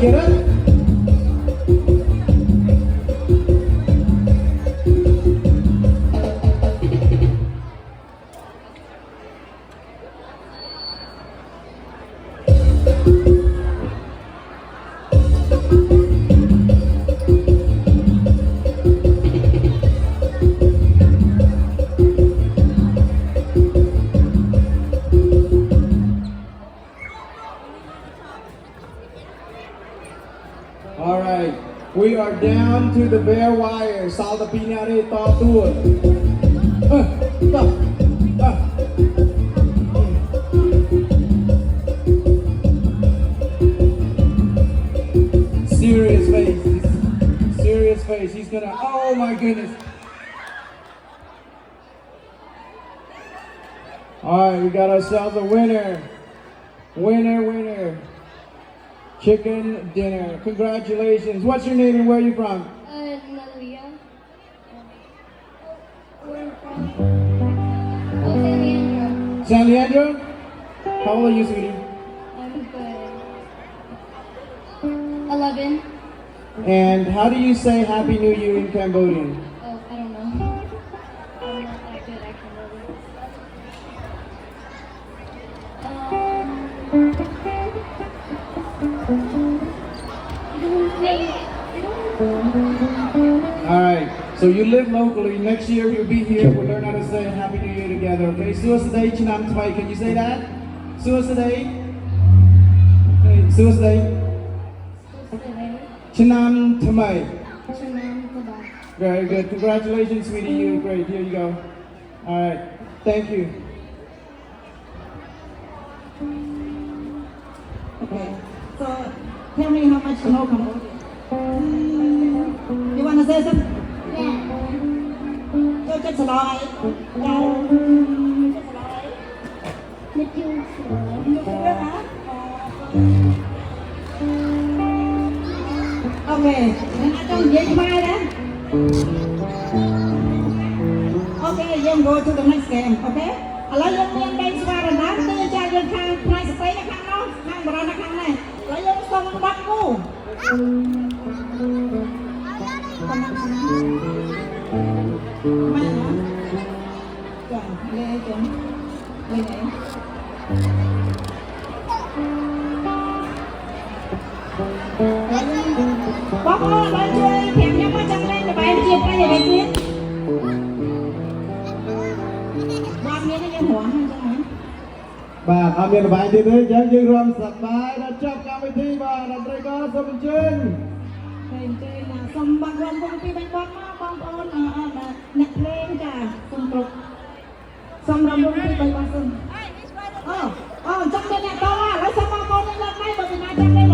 like it, huh? All right, we are down to the bare wire. Sau tập pin nào đây to tua. Serious face. Serious face. He's gonna. Oh my goodness. All right, we got ourselves a winner. Winner. Chicken dinner. Congratulations. What's your name and where are you from? Nalia. Where from? San Leandro. San Leandro? How old are you, sweetie? I'm good. 11. And how do you say Happy New Year in Cambodian? Oh, I don't know. I'm not that good at All right. So you live locally. Next year you'll be here. We'll learn how to say Happy New Year together. Okay. Suasaday Chinam Tmai. Can you say that? Suasaday. Okay. Suasaday. Chinam Tmai. Very good. Congratulations, sweetie. You're great. Here you go. All right. Thank you. Okay. So tell me how much you know Cambodia. You want to say something? Cho chất slide. Did you Okay. Then I don't get by that. Okay, you go to the next game. Okay. ឥឡូវយើងមានgame ស្វារណាគឺចាយើងខាងផ្នែកស្ត្រីនៅខាងនោះខាងបរិយាខាងនេះឥឡូវយើងសុំ10គូម៉ែណាចាលេចឹងលេណែបងអូនបានជួយប្រាប់ខ្ញុំមកចង់លេងល្បែងជាប្រយោជន៍ទៀតបាទមានយើងហួរហ្នឹងចឹងហ៎ បាទអត់មានល្បែងទៀតទេអញ្ចឹងយើងរួមសប្បាយដល់ចប់កម្មវិធីបាទដល់ត្រីក៏សូមអញ្ជើញ Hãy subscribe cho kênh Ghiền Mì Gõ để không bỏ lỡ những video hấp dẫn